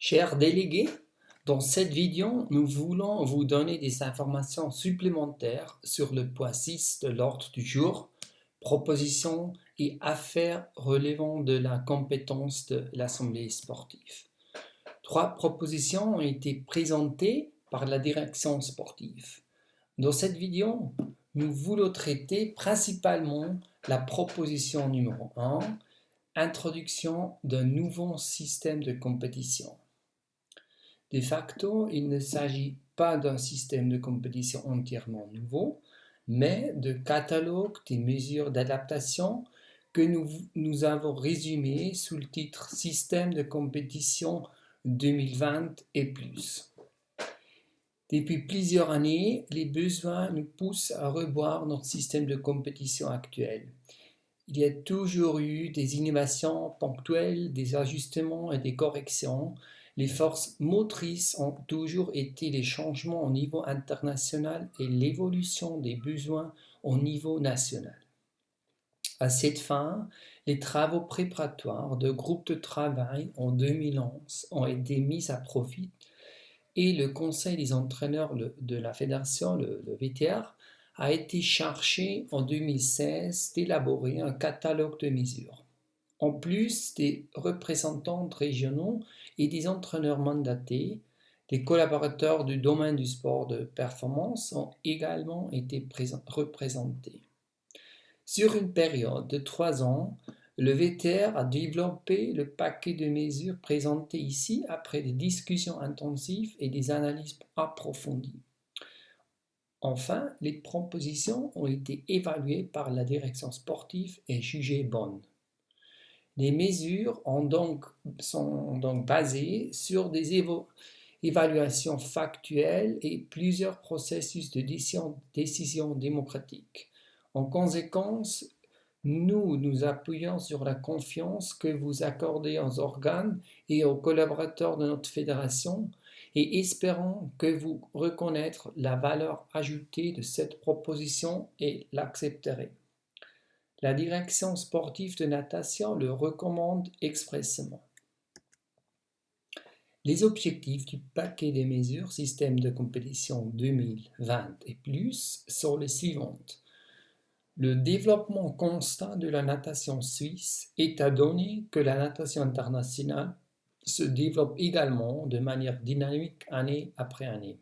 Chers délégués, dans cette vidéo, nous voulons vous donner des informations supplémentaires sur le point 6 de l'ordre du jour, propositions et affaires relevant de la compétence de l'Assemblée sportive. 3 propositions ont été présentées par la direction sportive. Dans cette vidéo, nous voulons traiter principalement la proposition numéro 1, introduction d'un nouveau système de compétition. De facto, il ne s'agit pas d'un système de compétition entièrement nouveau, mais de catalogue des mesures d'adaptation que nous avons résumé sous le titre Système de compétition 2020 et plus. Depuis plusieurs années, les besoins nous poussent à revoir notre système de compétition actuel. Il y a toujours eu des innovations ponctuelles, des ajustements et des corrections. Les forces motrices ont toujours été les changements au niveau international et l'évolution des besoins au niveau national. À cette fin, les travaux préparatoires de groupes de travail en 2011 ont été mis à profit et le Conseil des entraîneurs de la Fédération, le VTR, a été chargé en 2016 d'élaborer un catalogue de mesures. En plus des représentants régionaux et des entraîneurs mandatés, les collaborateurs du domaine du sport de performance ont également été représentés. Sur une période de 3 ans, le VTR a développé le paquet de mesures présenté ici après des discussions intensives et des analyses approfondies. Enfin, les propositions ont été évaluées par la direction sportive et jugées bonnes. Les mesures sont donc basées sur des évaluations factuelles et plusieurs processus de décision démocratique. En conséquence, nous nous appuyons sur la confiance que vous accordez aux organes et aux collaborateurs de notre fédération et espérons que vous reconnaîtrez la valeur ajoutée de cette proposition et l'accepterez. La direction sportive de natation le recommande expressément. Les objectifs du paquet des mesures système de compétition 2020 et plus sont les suivantes. Le développement constant de la natation suisse étant donné que la natation internationale se développe également de manière dynamique année après année.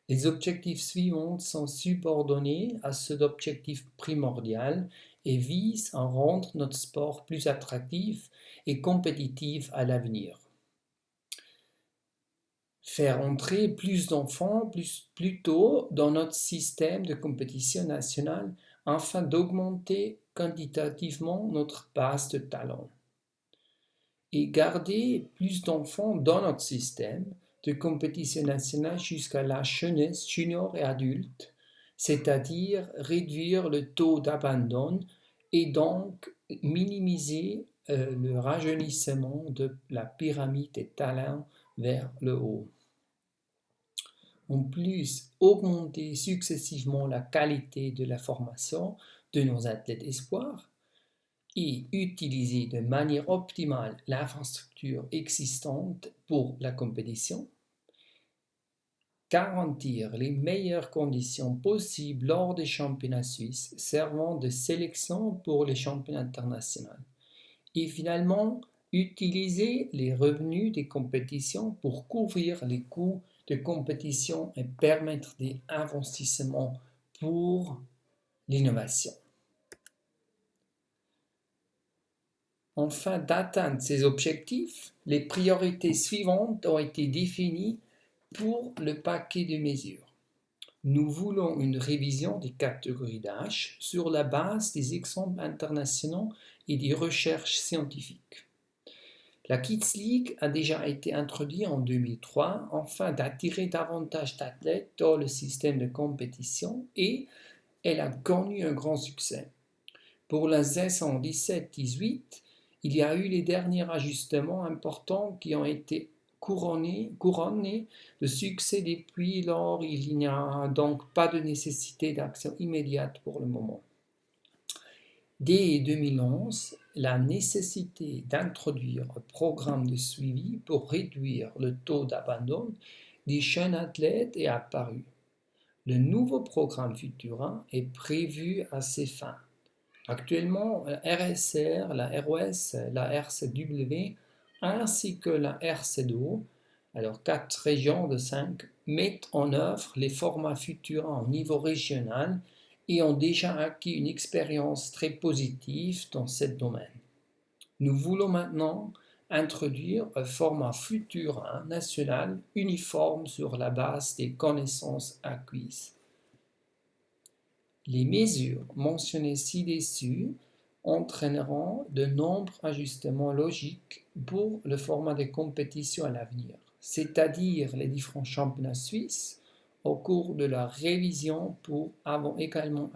Les objectifs suivants sont subordonnés à cet objectif primordial et visent à rendre notre sport plus attractif et compétitif à l'avenir. Faire entrer plus d'enfants plus tôt dans notre système de compétition nationale afin d'augmenter quantitativement notre base de talents. Et garder plus d'enfants dans notre système de compétition nationale jusqu'à la jeunesse junior et adulte, c'est-à-dire réduire le taux d'abandon et donc minimiser le rajeunissement de la pyramide des talents vers le haut. En plus, augmenter successivement la qualité de la formation de nos athlètes espoirs et utiliser de manière optimale l'infrastructure existante pour la compétition, garantir les meilleures conditions possibles lors des championnats suisses servant de sélection pour les championnats internationaux et finalement utiliser les revenus des compétitions pour couvrir les coûts de compétition et permettre des investissements pour l'innovation. Afin d'atteindre ces objectifs, les priorités suivantes ont été définies pour le paquet de mesures. Nous voulons une révision des catégories d'âge sur la base des exemples internationaux et des recherches scientifiques. La Kids League a déjà été introduite en 2003 afin d'attirer davantage d'athlètes dans le système de compétition et elle a connu un grand succès. Pour la saison 17-18, il y a eu les derniers ajustements importants qui ont été couronnés de succès depuis lors. Il n'y a donc pas de nécessité d'action immédiate pour le moment. Dès 2011, la nécessité d'introduire un programme de suivi pour réduire le taux d'abandon des jeunes athlètes est apparu. Le nouveau programme Futura est prévu à ces fins. Actuellement, la RSR, la ROS, la RCW ainsi que la RCDO, alors 4 régions de 5, mettent en œuvre les formats Futura au niveau régional et ont déjà acquis une expérience très positive dans ce domaine. Nous voulons maintenant introduire un format Futura national uniforme sur la base des connaissances acquises. Les mesures mentionnées ci-dessus entraîneront de nombreux ajustements logiques pour le format de compétition à l'avenir, c'est-à-dire les différents championnats suisses au cours de la révision pour avoir également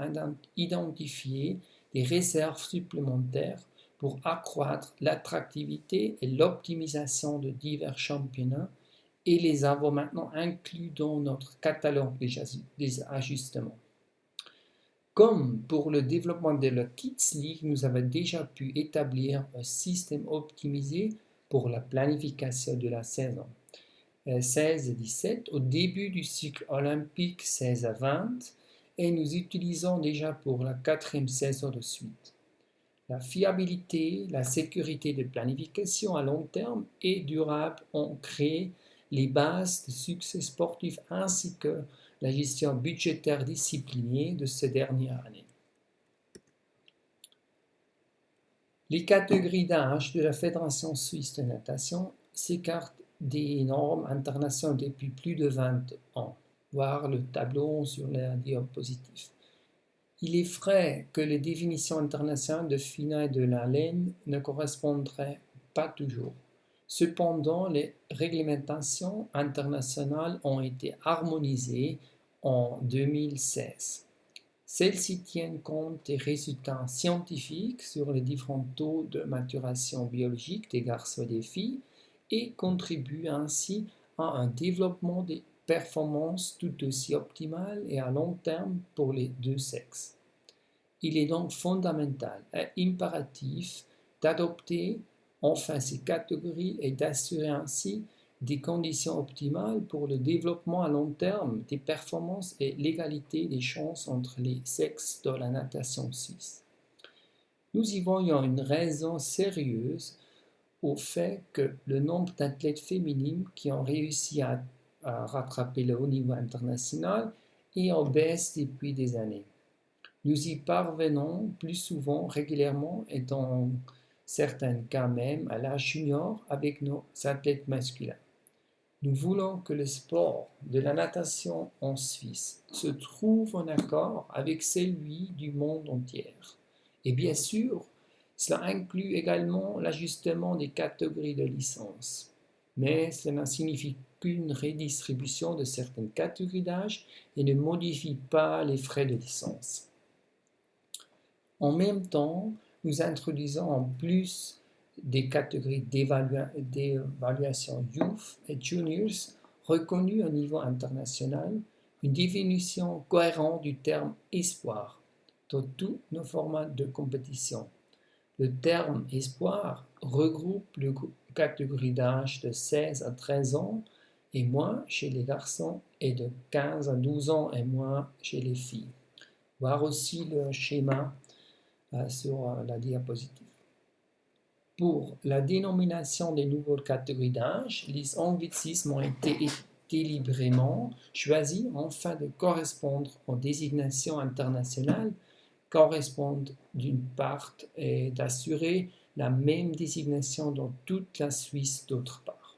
identifié des réserves supplémentaires pour accroître l'attractivité et l'optimisation de divers championnats et les avons maintenant inclus dans notre catalogue des ajustements. Comme pour le développement de la Kids League, nous avons déjà pu établir un système optimisé pour la planification de la saison 16-17 au début du cycle olympique 16-20 et nous utilisons déjà pour la 4e saison de suite. La fiabilité, la sécurité de planification à long terme et durable ont créé les bases de succès sportif ainsi que la gestion budgétaire disciplinée de ces dernières années. Les catégories d'âge de la Fédération suisse de natation s'écartent des normes internationales depuis plus de 20 ans, voir le tableau sur la diapositive. Il est vrai que les définitions internationales de FINA et de la laine ne correspondraient pas toujours. Cependant, les réglementations internationales ont été harmonisées en 2016. Celles-ci tiennent compte des résultats scientifiques sur les différents taux de maturation biologique des garçons et des filles et contribuent ainsi à un développement des performances tout aussi optimales et à long terme pour les deux sexes. Il est donc fondamental et impératif d'adopter enfin ces catégories et d'assurer ainsi des conditions optimales pour le développement à long terme des performances et l'égalité des chances entre les sexes dans la natation suisse. Nous y voyons une raison sérieuse au fait que le nombre d'athlètes féminines qui ont réussi à rattraper le haut niveau international est en baisse depuis des années. Nous y parvenons plus souvent, régulièrement et dans certains cas même à l'âge junior avec nos athlètes masculins. Nous voulons que le sport de la natation en Suisse se trouve en accord avec celui du monde entier. Et bien sûr, cela inclut également l'ajustement des catégories de licence. Mais cela ne signifie qu'une redistribution de certaines catégories d'âge et ne modifie pas les frais de licence. En même temps, nous introduisons en plus des catégories d'évaluation Youth et Juniors reconnues au niveau international, une définition cohérente du terme espoir dans tous nos formats de compétition. Le terme espoir regroupe les catégories d'âge de 16 à 13 ans et moins chez les garçons et de 15 à 12 ans et moins chez les filles. Voir aussi le schéma sur la diapositive. Pour la dénomination des nouvelles catégories d'âge, les anglicismes ont été délibérément choisis afin de correspondre aux désignations internationales correspondent d'une part et d'assurer la même désignation dans toute la Suisse d'autre part.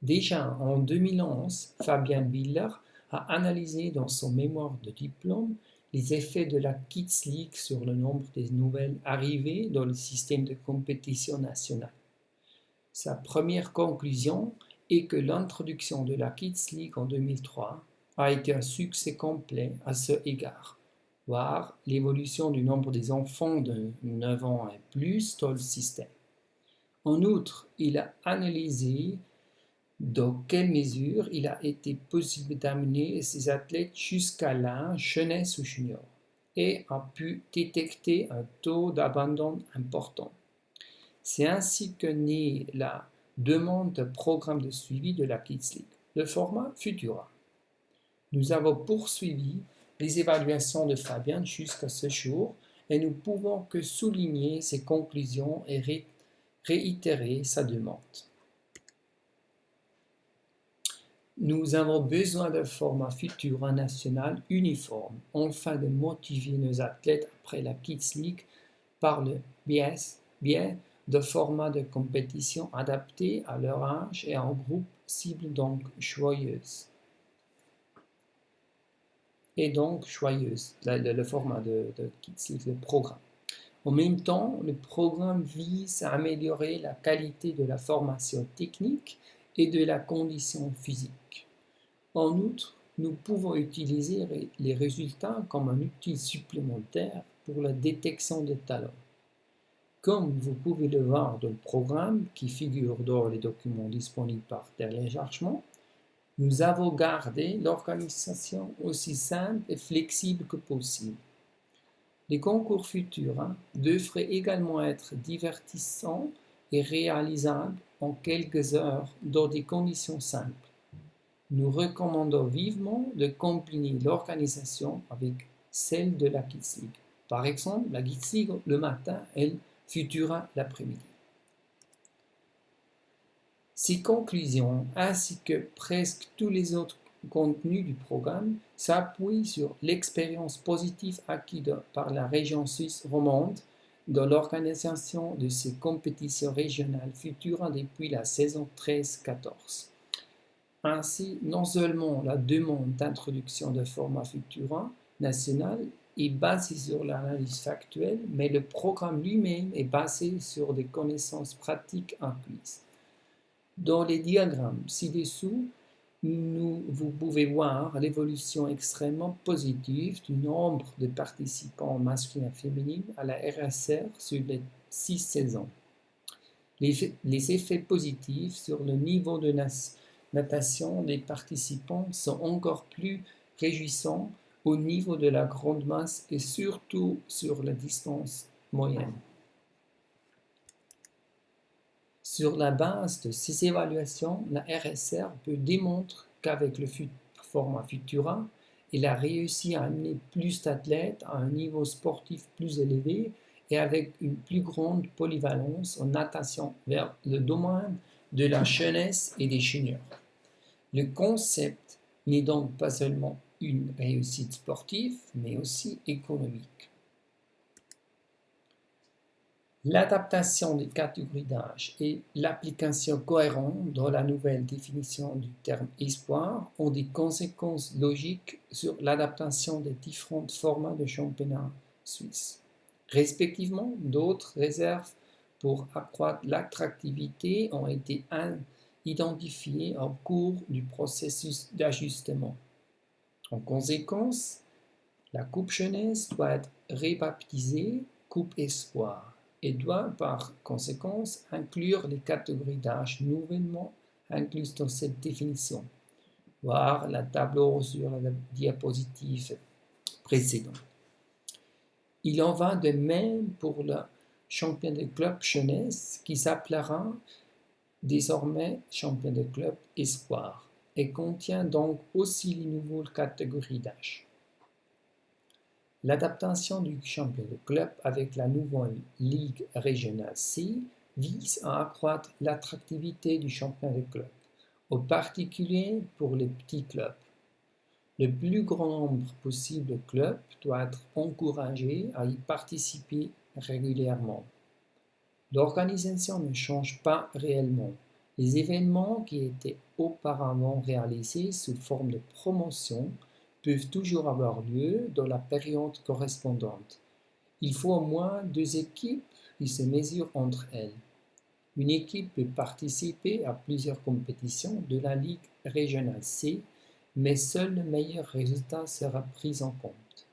Déjà en 2011, Fabien Biller a analysé dans son mémoire de diplôme les effets de la Kids League sur le nombre des nouvelles arrivées dans le système de compétition nationale. Sa première conclusion est que l'introduction de la Kids League en 2003 a été un succès complet à ce égard, voire l'évolution du nombre des enfants de 9 ans et plus dans le système. En outre, il a analysé dans quelle mesure il a été possible d'amener ces athlètes jusqu'à l'âge jeunesse ou junior. et a pu détecter un taux d'abandon important. C'est ainsi que naît la demande de programme de suivi de la Kids League, le format Futura. Nous avons poursuivi les évaluations de Fabien jusqu'à ce jour et nous pouvons que souligner ses conclusions et réitérer sa demande. Nous avons besoin d'un format Futura national uniforme afin de motiver nos athlètes après la Kids League par le biais de formats de compétition adaptés à leur âge et en groupe cible donc joyeuse. Le format de Kids League, le programme. En même temps, le programme vise à améliorer la qualité de la formation technique et de la condition physique. En outre, nous pouvons utiliser les résultats comme un outil supplémentaire pour la détection de talents. Comme vous pouvez le voir dans le programme qui figure dans les documents disponibles par téléchargement, nous avons gardé l'organisation aussi simple et flexible que possible. Les concours futurs devraient également être divertissants et réalisables en quelques heures dans des conditions simples. Nous recommandons vivement de combiner l'organisation avec celle de la Kids League. Par exemple, la Kids League le matin et le Futura l'après-midi. Ces conclusions, ainsi que presque tous les autres contenus du programme, s'appuient sur l'expérience positive acquise par la région suisse romande dans l'organisation de ces compétitions régionales Futura depuis la saison 13-14. Ainsi, non seulement la demande d'introduction de format Futura national est basée sur l'analyse factuelle, mais le programme lui-même est basé sur des connaissances pratiques acquises. Dans les diagrammes ci-dessous, vous pouvez voir l'évolution extrêmement positive du nombre de participants masculins et féminins à la RSR sur les 6 saisons. Les effets positifs sur le niveau de natation des participants sont encore plus réjouissants au niveau de la grande masse et surtout sur la distance moyenne. Sur la base de ces évaluations, la RSR peut démontrer qu'avec le format Futura, il a réussi à amener plus d'athlètes à un niveau sportif plus élevé et avec une plus grande polyvalence en natation vers le domaine de la jeunesse et des juniors. Le concept n'est donc pas seulement une réussite sportive, mais aussi économique. L'adaptation des catégories d'âge et l'application cohérente dans la nouvelle définition du terme espoir ont des conséquences logiques sur l'adaptation des différents formats de championnat suisse. Respectivement, d'autres réserves pour accroître l'attractivité ont été identifiées au cours du processus d'ajustement. En conséquence, la Coupe Jeunesse doit être rebaptisée Coupe Espoir et doit par conséquence inclure les catégories d'âge nouvellement incluses dans cette définition. Voir la tableau sur la diapositive précédente. Il en va de même pour le championnat de club jeunesse qui s'appellera désormais championnat de club espoir et contient donc aussi les nouvelles catégories d'âge. L'adaptation du championnat de club avec la nouvelle Ligue régionale C vise à accroître l'attractivité du championnat de club, en particulier pour les petits clubs. Le plus grand nombre possible de clubs doit être encouragé à y participer régulièrement. L'organisation ne change pas réellement. Les événements qui étaient auparavant réalisés sous forme de promotion peuvent toujours avoir lieu dans la période correspondante. Il faut au moins 2 équipes qui se mesurent entre elles. Une équipe peut participer à plusieurs compétitions de la Ligue régionale C, mais seul le meilleur résultat sera pris en compte.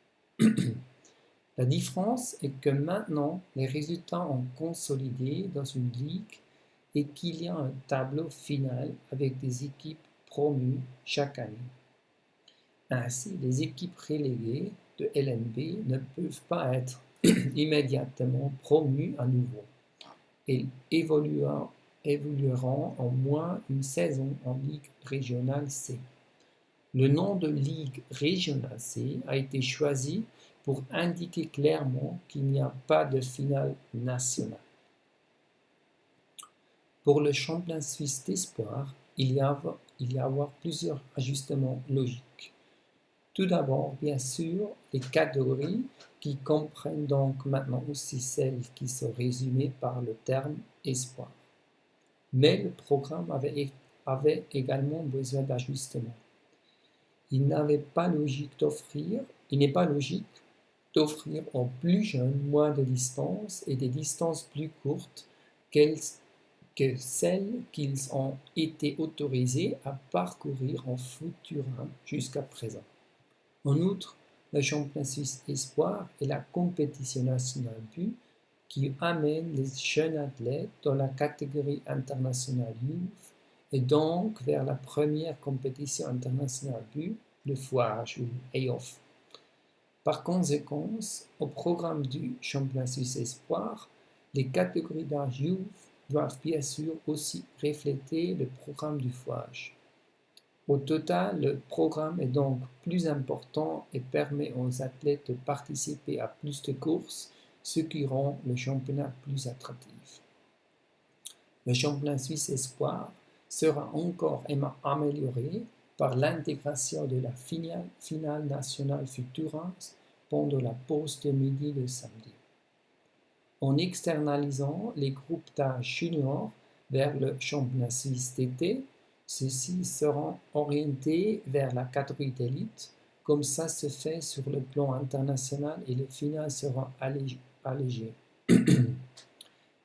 La différence est que maintenant, les résultats ont consolidé dans une ligue et qu'il y a un tableau final avec des équipes promues chaque année. Ainsi, les équipes reléguées de LNB ne peuvent pas être immédiatement promus à nouveau. Ils évolueront en moins une saison en Ligue régionale C. Le nom de Ligue régionale C a été choisi pour indiquer clairement qu'il n'y a pas de finale nationale. Pour le championnat suisse d'espoir, il y a plusieurs ajustements logiques. Tout d'abord, bien sûr, les catégories qui comprennent donc maintenant aussi celles qui sont résumées par le terme espoir. Mais le programme avait également besoin d'ajustements. Il n'est pas logique d'offrir aux plus jeunes moins de distances et des distances plus courtes que celles qu'ils ont été autorisés à parcourir en futur jusqu'à présent. En outre, le championnat suisse espoir est la compétition nationale B qui amène les jeunes athlètes dans la catégorie internationale youth et donc vers la première compétition internationale B, le foage ou AOF. Par conséquent, au programme du championnat suisse espoir, les catégories d'âge youth doivent bien sûr aussi refléter le programme du foage. Au total, le programme est donc plus important et permet aux athlètes de participer à plus de courses, ce qui rend le championnat plus attractif. Le championnat suisse espoir sera encore amélioré par l'intégration de la finale nationale Futurance pendant la pause de midi de samedi. En externalisant les groupes d'âge junior vers le championnat suisse d'été, ceux-ci seront orientés vers la catégorie d'élite, comme ça se fait sur le plan international et les finales seront allégées.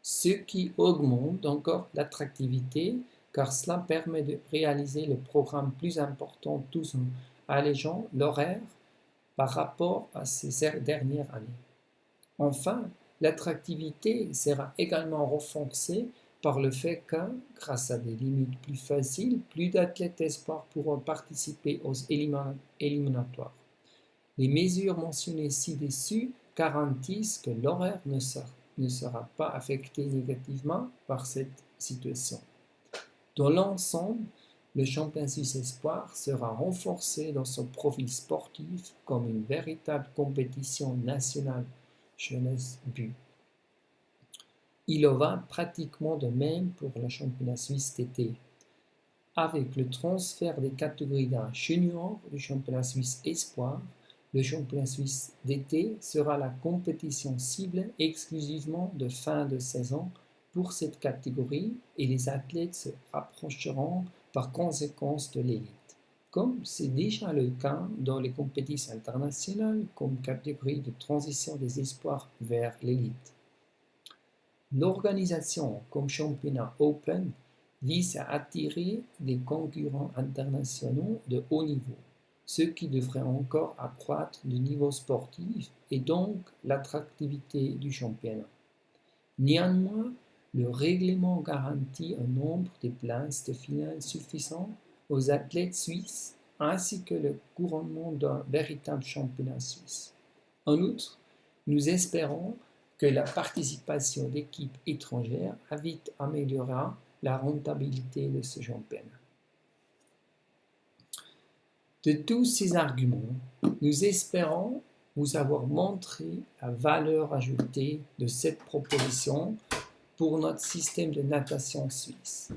Ce qui augmente encore l'attractivité car cela permet de réaliser le programme plus important tout en allégeant l'horaire par rapport à ces dernières années. Enfin, l'attractivité sera également renforcée par le fait que, grâce à des limites plus faciles, plus d'athlètes espoirs pourront participer aux éliminatoires. Les mesures mentionnées ci-dessus garantissent que l'horaire ne sera pas affecté négativement par cette situation. Dans l'ensemble, le championnat suisse espoir sera renforcé dans son profil sportif comme une véritable compétition nationale jeunesse B. Il en va pratiquement de même pour le championnat suisse d'été. Avec le transfert des catégories d'âge junior du championnat suisse espoir, le championnat suisse d'été sera la compétition cible exclusivement de fin de saison pour cette catégorie et les athlètes se rapprocheront par conséquence de l'élite, comme c'est déjà le cas dans les compétitions internationales comme catégorie de transition des espoirs vers l'élite. L'organisation comme championnat Open vise à attirer des concurrents internationaux de haut niveau, ce qui devrait encore accroître le niveau sportif et donc l'attractivité du championnat. Néanmoins, le règlement garantit un nombre de places de finale suffisant aux athlètes suisses ainsi que le couronnement d'un véritable championnat suisse. En outre, nous espérons que la participation d'équipes étrangères vite améliorera la rentabilité de ce championnat. De tous ces arguments, nous espérons vous avoir montré la valeur ajoutée de cette proposition pour notre système de natation suisse.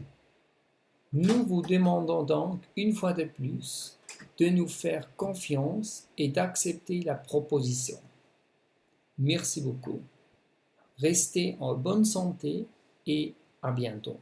Nous vous demandons donc une fois de plus de nous faire confiance et d'accepter la proposition. Merci beaucoup. Restez en bonne santé et à bientôt.